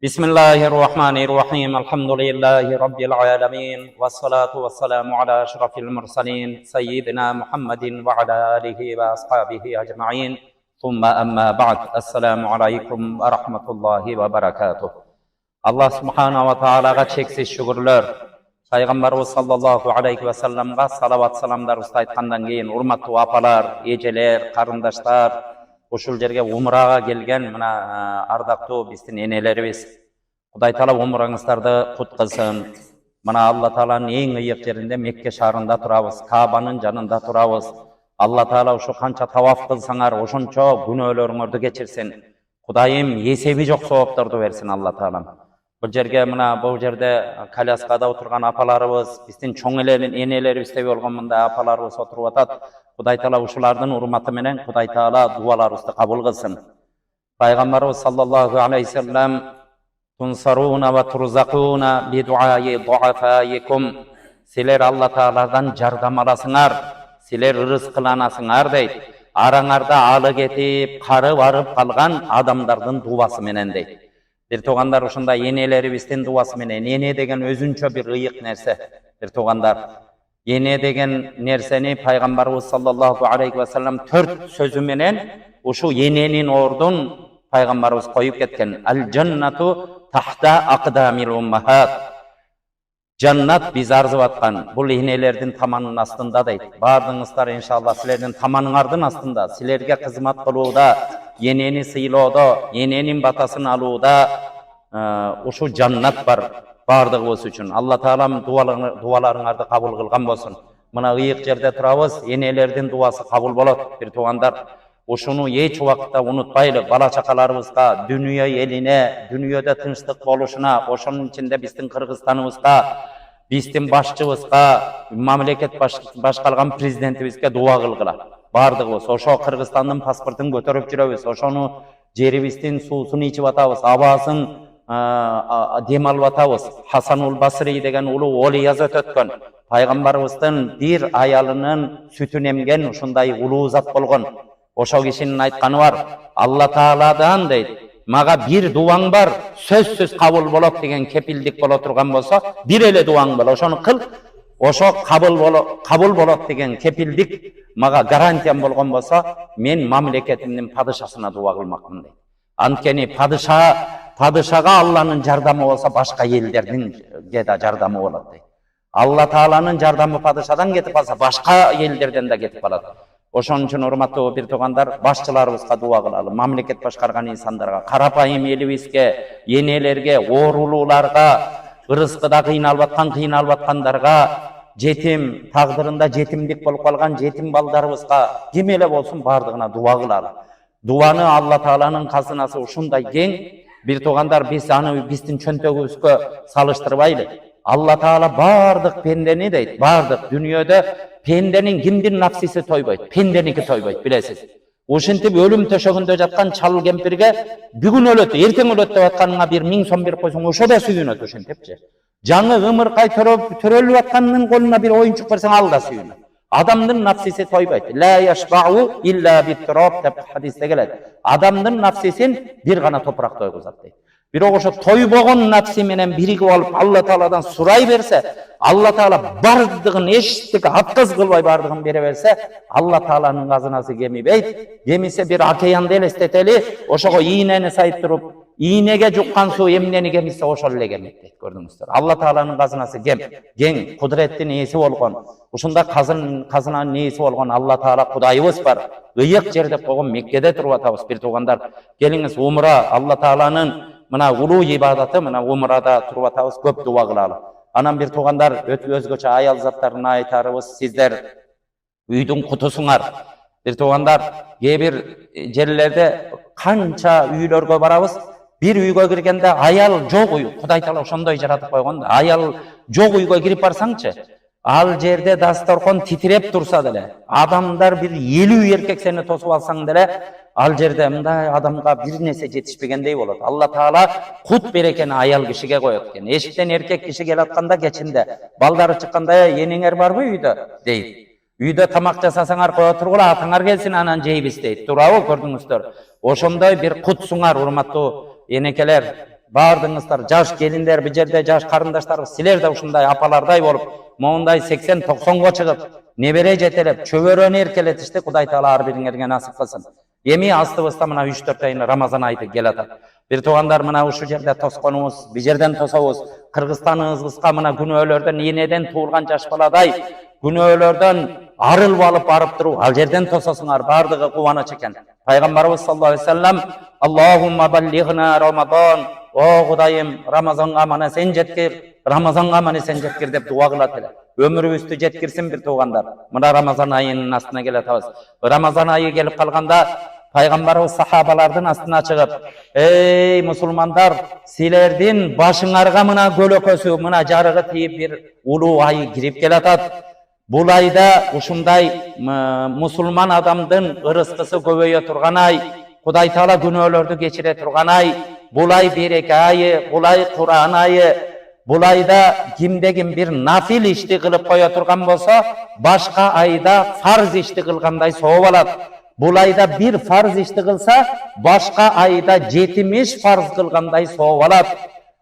بسم الله الرحمن الرحيم الحمد لله رب العالمين والصلاة والسلام على أشرف المرسلين سيدنا محمد وعلى آله وأصحابه أجمعين ثم أما بعد السلام عليكم ورحمة الله وبركاته. Allah subhanahu wa ta'alaga çeksiz şükürler. Peygamberimiz sallallahu aleyhi ve sellem'ga salavat salamlar aytkandan keyin urmatlı apalar, ejeler, karındaşlar, ушул жерге умрага келген мына ардактуу биздин энелерибиз, Кудай Таала умураңыздарды кут кылсын. Мына Алла Тааланын эң ыйык жеринде Мекке шаарында турабыз, Каабанын жанында турабыз. Алла Таала ушу канча таваф кылсаңар, ошончо күнөөлөрүңөрдү кечирсин. Кудайым эсеби жок соопторду берсин Алла Таалам. Бул жерде коляскада отурган апаларыбыз, биздин чоң энелерибизде болгон мындай апаларыбыз отуруп атат. Кудай Таала ушулардын урматы менен Кудай Таала дуаларыбызды кабыл кылсын. Пайгамбарыбыз саллаллаху алейхи ва саллям тунсаруна ва турзакуна би дуаи дуафаикум. Силер Алла Тааладан жардам аласыңар, силер ырыскыланасыңар дейт. Араңарда алы кетип, кары барып калган адамдардын дуасы менен дейт. Бир туугандар, ушундай энелерибиздин дуасы менен, эне деген өзүнчө бир ыйык нерсе. Бир туугандар, эне деген нерсени Пайгамбарыбыз саллаллаху алейхи ва саллям 4 сөзү менен ушу эненин ордун Пайгамбарыбыз коюп кеткен. Ал жаннату тахта акдамил уммахат. Жаннат биз арзып аткан бул энелердин таманынын астында дейт. Бардыңыздар иншалла силердин таманыңардын астында, силерге кызмат кылууда, энени сыйлоодо, эненин батасын алууда ушу жаннат бар. Бардыгыбыз үчүн Алла Таалам дуаларыңарды кабыл кылган болсун. Мына ыйык жерде турабыз, энелердин дуасы кабыл болот. Бир туугандар, ушуну эч убакытта унутпайлы. Бала чакаларыбызга, дүнүйө элине, дүнүйөдө тынчтык болушуна, ошонун ичинде биздин Кыргызстаныбызга, биздин башчыбызга, мамлекет башкарган президентибизге дуа кылгыла. Бардыгыбыз ошо Кыргызстандын паспортун көтөрүп жүрөбүз. Ошону жерибиздин суусун ичип атабыз, абасын дем алып атабыз. Хасанул Басри деген улуу олияз өтөткөн. Пайгамбарыбыздын бир аялынын сүтүн эмген ушундай улуу зат болгон. Ошо кишинин айтканы бар. Алла Тааладан дейт, мага бир дуаң бар, сөзсүз кабыл болот деген кепилдик боло турган болсо, бир эле дуаң бар, ошону кыл. Ошо кабыл болот деген кепилдик мага гарантиям болгон болсо, мен мамлекетимдин падышасына дуа кылмакмын дейт. Анткени падышага Алланын жардамы болсо, башка элдердин да жардамы болот дейт. Алла Тааланын жардамы падышадан кетип калса, башка элдерден да кетип калат. Ошон үчүн урматтуу бир туугандар, башчыларыбызга дуа кылалы, мамлекет башкарган инсандарга, карапайым элибизге, энелерге, оорулууларга, ырыскыда кыйналып аткандарга, жетим тагдырында жетимдик болуп калган жетим балдарыбызга ким эле болсун бардыгына дуа кылалы. Дуаны Алла Тааланын казынасы ушундай кең. Бир туугандар, биз аны биздин чөнтөгүбүзгө салыштырбайлы. Алла Таала бардык пендени дейт, бардык дүнүйөдө пенденин кимдин нафсиси тойбойт, пенденики тойбойт, билесиз. Ошентип өлүм төшөгүндө жаткан чал кемпирге бүгүн өлөт, эртең өлөт деп атканыңа 1000 сом берип койсоң, ошо да сүйүнөт ошентипчи. Жаңы ымыркай төрөлүп атканын колуна бир оюнчук берсең, ал да сүйүнөт. Адамдын нафсиси тойбойт. Ла яшбау илля бит-тураб деп хадисте келет. Адамдын нафсисин бир гана топурак тойгузат дейт. Бирок ошо тойбогон нафси менен биригип алып Алла Тааладан сурай берсе, Алла Таала бардыгын эчтеке отказ кылбай бардыгын бере берсе, Алла Тааланын казынасы кемибейт. Кемисе бир океанды элестетели, ошого ийнени сайып туруп, ийнеге жуккан суу эмнени кемисе ошол эле кемит дейт. Көрдүңүздөр. Алла Тааланын казынасы кең, кудуреттин ээси болгон, ушунда казынанын ээси болгон Алла Таала Кудайыбыз бар. Ыйык жер деп койгон Меккеде туруп атабыз. Бир туугандар, келиңиз умра, Алла Тааланын мына улуу ибадаты, мына умрада туруп атабыз, көп дуа кылалы. Анан бир туугандар, өзгөчө аял заттарына айтарыбыз, сиздер үйдүн кутусуңар. Бир туугандар, кээ бир жерлерде канча үйлөргө барабыз, бир үйгө киргенде аял жок үй, Кудай Таала ошондой жаратып койгон да. Аял жок үйгө кирип барсаңчы, ал жерде дасторкон титиреп турса деле, адамдар бир 50 эркек сени тосуп алсаң деле, ал жерде мындай адамга бир нерсе жетишпегендей болот. Алла Таала кут берекени аял кишиге коет экен. Эшиктен эркек киши келатканда кечинде, балдары чыкканда, энеңер барбы үйдө дейт. Үйдө тамак жасасаңар кое тургула, атаңар келсин, анан жейбиз дейт. Туурабы, көрдүңүздөр? Ошондой бир кутсуңар, урматтуу энекелер, Bardыңızдар, жаш келиндер, бұл жерде жаш қарындаштар, силер де ушундай апалардай болып, моундай 80-90-ға чыгып, небере жетелеп, чөбөрөнү эркелетишти. Кудай Таала ар бириңерге насип кылсын. Эми астыбызда мына 3-4 айын Рамазан айы келатат. Бир туугандар, мына ушу жерде тосконубуз, бу жерден тособуз. Кыргызстаныбызга мына күнөөлөрдөн, энеден туулган жаш баладай күнөөлөрдөн арылып алып барып туруп, ал жерден тососуңар, бардыгы кубаныч экен. Пайгамбарыбыз саллаллаху алейхи вассалам: "Аллахумма баллигна Рамазан", о Кудайым, Рамазанга мана сен жеткир, Рамазанга мана сен жеткир деп дуа кылат эле. Өмүрүбүздү жеткирсин бир туугандар. Мына Рамазан айынын астына келатабыз. Рамазан айы келип калганда Пайгамбарыбыз сахабалардын астына чыгып: "Эй мусулмандар, силердин башыңарга мына көлөкөсү, мына жарыгы тийип бир улуу ай кирип келатат. Бул айда ушундай мусулман адамдын ырыскысы көбөйө турган ай, Кудай Таала күнөөлөрдү кечире турган ай, бул ай береке айы, бул ай Куран айы. Бул айда кимде ким бир нафил ишти кылып кое турган болсо, башка айда фарз ишти кылгандай сооп алат. Бул айда бир фарз ишти кылса, башка айда 70 фарз кылгандай сооп алат.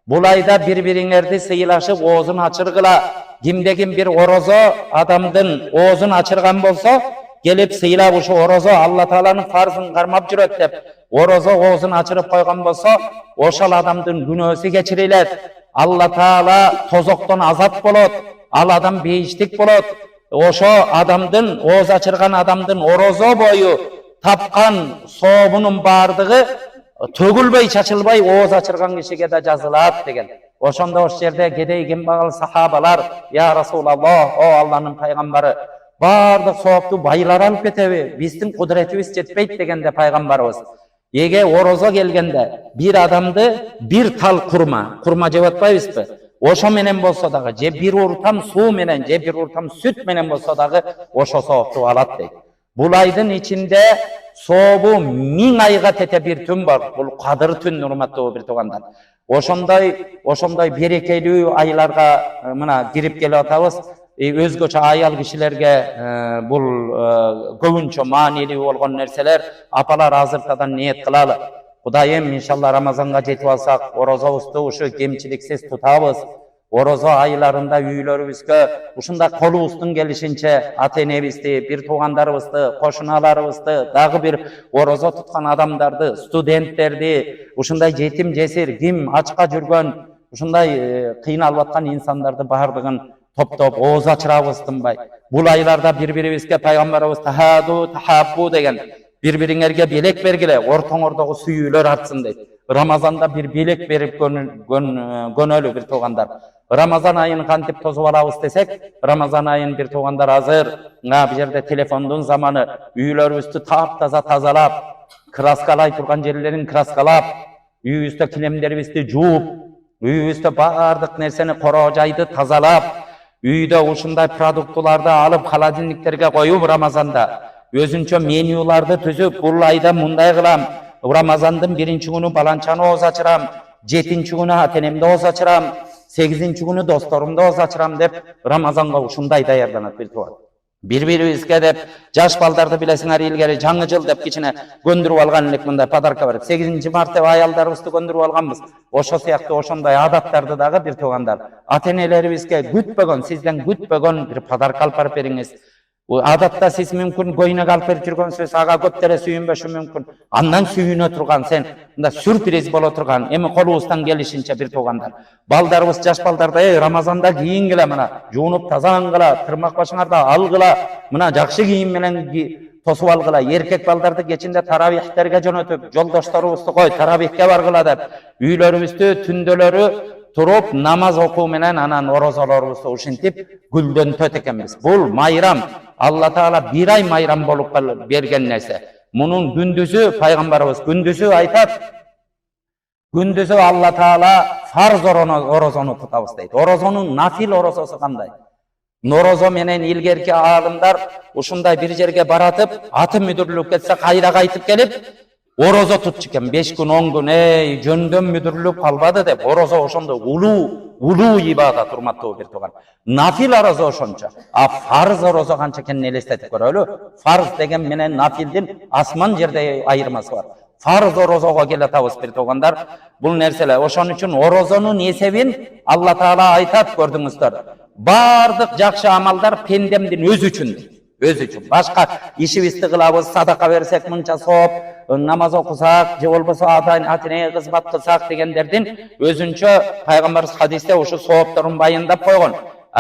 Бул айда бири-бириңерди сыйлашып, оозун ачыргыла. Кимде ким бир орозо адамдын оозун ачырган болсо, келип сыйлап ушу орозо Алла Тааланын фарзын кармап жүрөт деп, орозо оозун ачырып койгон болсо, ошол адамдын күнөөсү кечирилет. Алла Таала тозоктон азат болот, ал адам бейиштик болот. Ошо адамдын, ооз ачырган адамдын орозо бою тапкан сообунун бардыгы төгүлбөй, чачылбай ооз ачырган кишиге да жазылат деген. Ошондо ошол жерде кедей кембагал сахабалар: "Я Расулаллах, о Алланын пайгамбары, бардык соопту байлар алып кетеби? Биздин кудуретибиз жетпейт" дегенде Пайгамбарыбыз: "Эге орозо келгенде бир адамды бир тал курма жеп атпайбызбы? Ошо менен болсо дагы, же бир уртам суу менен, же бир уртам сүт менен болсо дагы ошо соопту алат" дейт. Бул айдын ичинде сообу 1000 айга тете бир түн бар. Бул Кадыр түн, урматтуу бир туугандар. Ошондой берекелүү айларга мына кирип келип атабыз. Өзгөчө аял кишилерге бул көбүнчө маанилүү болгон нерселер. Апалар азыртадан ниет кылалы. Кудайым иншалла Рамазанга жетип алсак, орозобузду ушу кемчиликсиз тутабыз. Орозо айларында үйлөрүбүзгө ушундай колубуздун келишинче ата энебизди, бир туугандарыбызды, кошуналарыбызды, дагы бир орозо туткан адамдарды, студенттерди, ушундай жетим жесир, ким ачка жүргөн, ушундай кыйналып аткан инсандарды бардыгын топтоп ооз ачырабыз тынбай. Бул айларда бири-бирибизге Пайгамбарыбыз тахаду тахаббу деген, бири-бириңерге белек бергиле, ортоңордогу сүйүүлөр артсын дейт. Рамазанда бир белек берип көнөлү бир туугандар. Рамазан айын кантип тосуп алабыз десек, Рамазан айын бир туугандар азыр бу жерде телефондун заманы, үйлөрүбүздү таптаза тазалап, краскалай турган жерлерин краскалап, үйүбүздө килемдерибизди жууп, үйүбүздө бардык нерсени короо жайды тазалап, үйдө ушундай продуктуларды алып холодильниктерге коюп, Рамазанда өзүнчө менюларды түзүп, бул айда мындай кылам, Рамазандын 1-чи күнү баланчаны ооз ачырам, 7-чи күнү ата энемди ооз ачырам, 8-чи күнү досторумду ооз ачырам деп Рамазанга ушундай даярданат бир тууган. Бири-бирибизге деп жаш балдарды билесиңер, илгери жаңы жыл деп кичине көндүрүп алган элек, мындай подарка берип, 8-чи март деп аялдарыбызды көндүрүп алганбыз. Ошо сыяктуу ошондой адаттарды дагы бир туугандар ата энелерибизге күтпөгөн, сизден күтпөгөн бир подарка алып барып бериңиз. Адатта сиз мүмкүн көйнөк алып берип жүргөнсүз, ага көптөрө сүйүнбөшү мүмкүн. Андан сүйүнө турган, сен мында сюрприз боло турган, эми колубуздан келишинче бир туугандар. Балдарыбыз, жаш балдарды Рамазанда кийингиле, мына жуунуп тазалангыла, тырмак башыңарда алгыла, мына жакшы кийим менен тосуп алгыла. Эркек балдарды кечинде таравихтерге жөнөтүп, жолдошторубузду кой таравихке баргыла деп, үйлөрүбүздү түндөлөрү туруп намаз окуу менен анан орозолорубузду ушинтип гүлдөнтөт экенбиз. Бул майрам, Алла Таала бир ай майрам болуп берген нерсе. Мунун күндүзү Пайгамбарыбыз күндүзү айтат, күндүзү Алла Таала фарз орозону тутабыз дейт. Орозонун нафил орозосу кандай? Норозо менен илгерки аалымдар ушундай бир жерге баратып, аты мүдүрүлүп кетсе кайра кайтып келип, орозо тутчу экен, 5 күн 10 күн, жөндөн мүдүрүлүп калбады деп, орозо ошондой улуу ибадат, урматтуу бир тууган. Нафил орозо ошончо. А фарз орозо канча экенин элестетип көрөлү. Фарз деген менен нафилдин асман жерде айырмасы бар. farz orozого keletabız bir toğanlar. Bul nerseler. Oşon üçün orozonun esebin Allah Taala aytat gördüңүздөр. Bardıq жақшы амалдар пендемдин өзү үчүн. Өзү үчүн. Башка ишибизди кылабыз, садака берсек мынча сооп, намаз окусак, же болбосо ата-энеге кызмат кылсак дегендердин өзүнчө пайгамбарыбыз хадисте ушу соопторун байындап койгон.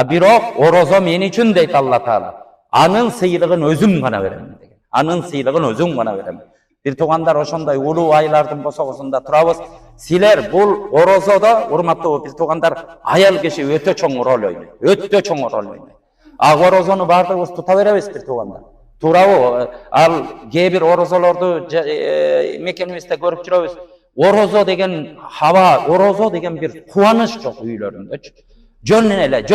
Бирок орозо мен үчүн дейт Алла Таала. Анын сыйлыгын өзүм гана берем деген. Анын сыйлыгын өзүм гана берем. Bir туғандар ошондой улуу айлардын босогусунда турабыз. Силер бул орозодо, урматтуу bir туғандар, аял киши өтө чоң роль ойнойт. Өтө чоң роль ойнойт. Ак орозону бардыгыбыз тута беребиз bir туғандар. Туурабы? Ал кээ бир орозолорду мекенибизде көрүп жүрөбүз. Орозо деген хаба, орозо деген bir кубаныч жок үйлөрүндөчү. Жөн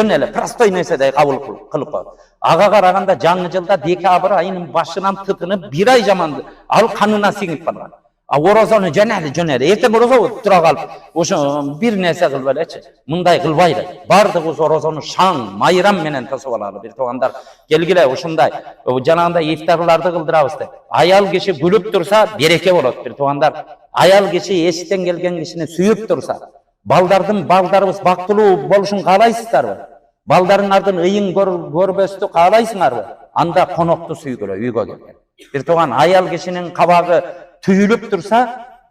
эле, простой нерседей кабыл кылып коет. Ага караганда жаңы жылда декабрь айынын башынан тытынып бир ай жаманды. Ал канына сиңип калган. Орозону жөн эле. Эртең орозо тура калып, ошо бир нерсе кылып элечи. Мындай кылбайлы. Бардыгыбыз орозону шаң, майрам менен тосуп алалы. Bir туғандар келгиле ушундай. Жанагындай ифтарларды кылдырабыз деп. Аял киши күлүп турса, береке болот. Bir туғандар аял киши эшиктен келген кишини сүйүп турса, балдарыбыз бактылуу болушун каалайсыздарбы? Балдарыңардын ыйын көрбөстү каалайсыңарбы? Анда конокту сүйгүлө үйгө келген. Bir туган аял кишинин кабагы түйүлүп турса,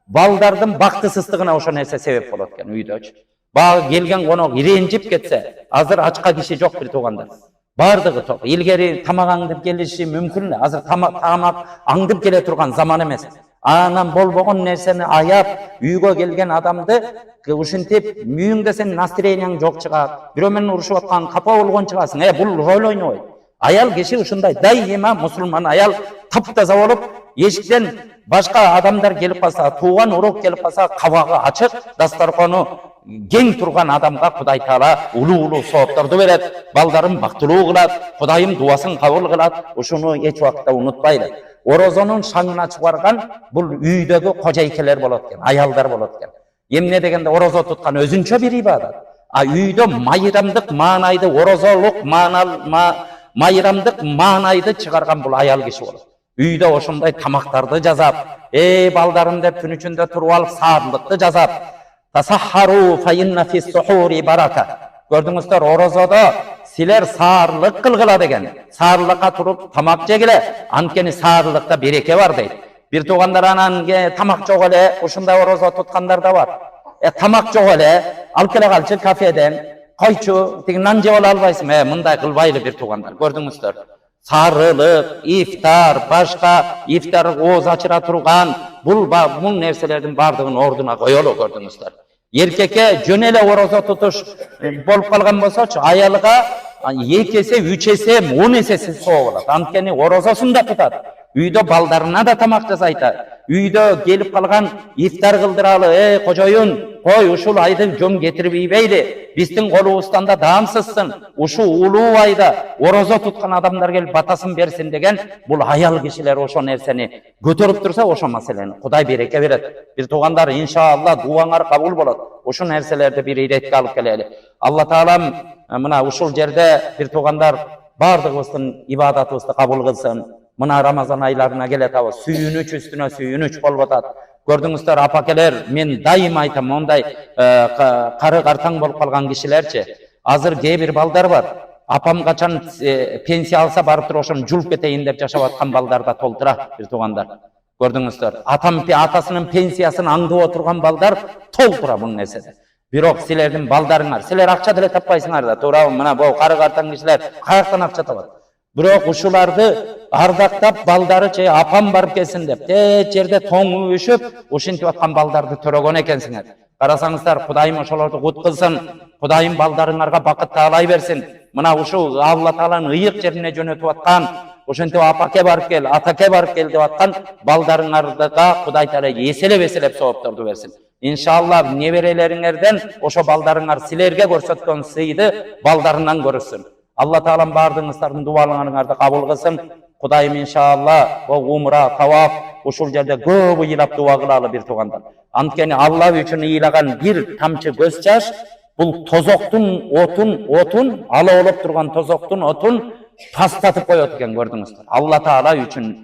балдардын бактысыздыгына ошо нерсе себеп болот экен үйдөчү. Багы келген конок иренжип кетсе, азыр ачка киши жок bir тугандар. Бардыгы ток. Илгери тамак аңдып келиши мүмкүн эле. Азыр тамак аңдып келе турган заман эмес. Анан болбогон нерсени аяп үйгө келген адамды ушинтип мүйүңдө сенин настроенияң жок чыгат. Бирөө менен урушуп аткан, капа болгон чыгасың. Бул роль ойнойт. Аял киши ушундай дайыма мусулман аял таптаза болуп, эшиктен башка адамдар келип калса, тууган урук келип калса, кабагы ачык, дастаркону кең турган адамга Кудай Таала улуу соопторду берет, балдарын бактылуу кылат, Кудайым дуасын кабыл кылат. Ушуну эч убакта унутпайлы. Орозонун шаңына чыгарган бул үйдөгү кожойкелер болот экен, аялдар болот экен. Эмне дегенде орозо туткан өзүнчө бир ибадат. Үйдө майрамдык маанайды, орозолук майрамдык маанайды чыгарган бул аял киши болот. Үйдө ошондой тамактарды жасап, балдарым деп түн ичинде туруп алып саарлыкты жасап, тасахару фа инна фис сухури барака. Көрдүңүздөр, орозодо силер саарлык кылгыла деген. Саарлыкка туруп тамак жегиле, анткени саарлыкта береке бар дейт. Bir туғандар анан тамак жок эле, ушундай орозо туткандар да бар. Тамак жок эле, алып келе калчы кафеден, койчу, тиги нан жеп албайсың. Мындай кылбайлы bir туғандар. Көрдүңүздөр. Сарылык, ифтар, башка ифтар ооз ачыра турган, бул нерселердин бардыгын ордуна коелу көрдүңүздөр. Эркекке жөн эле орозо тутуш болуп калган болсочу, аялга 2 эсе, 3 эсе, 10 эсеси соо болот. Анткени орозосун да тутат. Үйдө балдарына да тамак жасайт. Үйдө келип калган ифтар кылдыралы, кожоюн, кой ушул айды жөн кетирбейбейли. Биздин колубуздан да даамсызсың. Ушу улуу айда орозо туткан адамдар келип батасын берсин деген бул аял кишилер ошо нерсени көтөрүп турса, ошо маселени Кудай береке берет. Bir тугандар, иншалла дуаңар кабыл болот. Ошо нерселерди бир иретке алып келели. Алла Таалам мына ушул жерде bir тугандар бардыгыбыздын ибадатыбызды кабыл кылсын. Мына Рамазан айларына келетабыз. Сүйүнүч үстүнө сүйүнүч болуп атат. Көрдүңүздөр, апакелер, мен дайым айтам, мондай кары картаң болуп калган кишилерчи. Азыр кээ бир балдар бар. Апам качан пенсия алса барып туруп ошону жулуп кетейин деп жашап аткан балдар да толтура bir тугандар. Көрдүңүздөр, атасынын пенсиясын аңдып отурган балдар толтура бул нерседе. Бирок силердин балдарыңар, силер акча деле таппайсыңар да, туурабы? Мына бул кары картаң кишилер каяктан акча табат? Бирок ушуларды ардактап балдары апам барып келсин деп, жерде тоңу өшүп, ушинтип аткан балдарды төрөгөн экенсиңер. Карасаңыздар, Кудайым ошолорду кут кылсын, Кудайым балдарыңарга бакыт таалай берсин. Мына ушул Алла Тааланын ыйык жерине жөнөтүп аткан, ошентип апаке барып кел, атаке барып кел деп аткан балдарыңарга Кудай Таала эселеп соопторду берсин. Иншалла неберелериңерден ошо балдарыңар силерге көрсөткөн сыйды балдарынан көрсүн. Алла Таалам бардыңыздардын дуаларыңарды кабыл кылсын. Кудайым иншалла умра, таваф ушул жерде көп ыйлап дуа кылалы bir тугандар. Анткени Алла үчүн ыйлаган бир тамчы көз жаш бул тозоктун отун, алаолоп турган тозоктун отун тастатып коет экен, көрдүңүздөр. Алла Таала үчүн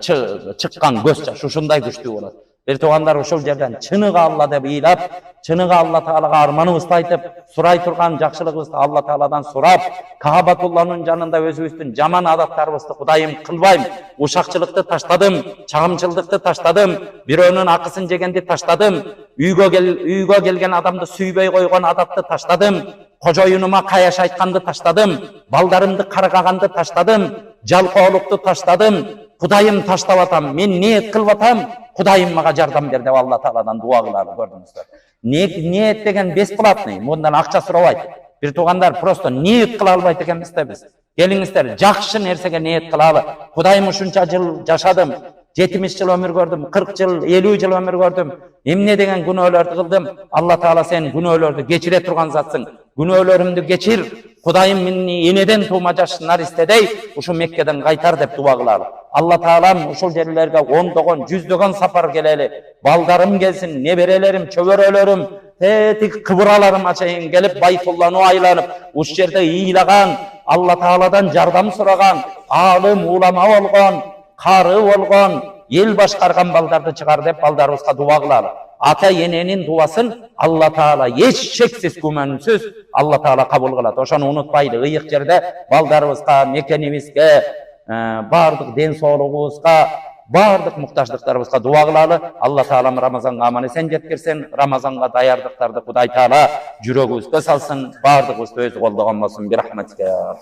чыккан көз жаш ушундай күчтүү болот. Бир туугандар, ошол жерден чыныгы Алла деп ыйлап, чыныгы Алла Таалага арманыбызды айтып, сурай турган жакшылыгыбызды Алла Тааладан сурап, Каабатулланын жанында өзүбүздүн жаман адаттарыбызды Кудайым кылбайм, ушакчылыкты таштадым, чагымчылдыкты таштадым, бирөөнүн акысын жегенди таштадым, үйгө келген адамды сүйбөй койгон адатты таштадым, кожоюнума каяш айтканды таштадым, балдарымды каргаганды таштадым, жалкоолукту таштадым. Кудайым таштап атам, мен ниет кылып атам, Кудайым мага жардам бер деп Алла Тааладан дуа кылалы, көрдүңүздөр. Ниет деген бесплатный, мындан акча сурабайт. Бир туугандар, просто ниет кыла албайт экенбиз да биз. Келиңиздер, жакшы нерсеге ниет кылалы. Кудайым ушунча жыл жашадым, 70 жыл өмүр көрдүм, 40 жыл, 50 жыл өмүр көрдүм. Эмне деген күнөөлөрдү кылдым? Алла Таала сен күнөөлөрдү кечире турган затсың. Күнөөлөрүмдү кечир. Кудайым мени энеден туума жаш наристедей ушу Меккеден кайтар деп дуа кылалы. Алла Таалам ушул жерлерге ондогон, жүздөгөн сапар келели. Балдарым келсин, неберелерим, чөбөрөлөрүм, тетик кыбыраларыма чейин келип Байтулланы айланып, уш жерде ыйлаган, Алла Тааладан жардам сураган, алым, улама болгон, кары болгон, ел башкарган балдарды чыгар деп балдарыбызга дуа кылалы. Ата эненин дуасын Алла Таала эч шексиз күмөнсүз Алла Таала кабыл кылат. Ошону унутпайлы. Ыйык жерде балдарыбызга, мекенибизге, бардык ден соолугубузга, бардык муктаждыктарыбызга дуа кылалы. Алла Таалам Рамазанга аман эсен жеткирсин. Рамазанга даярдыктарды Кудай Таала жүрөгүбүзгө салсын. Бардыгыбызды өзү колдогон болсун. Бирахматика.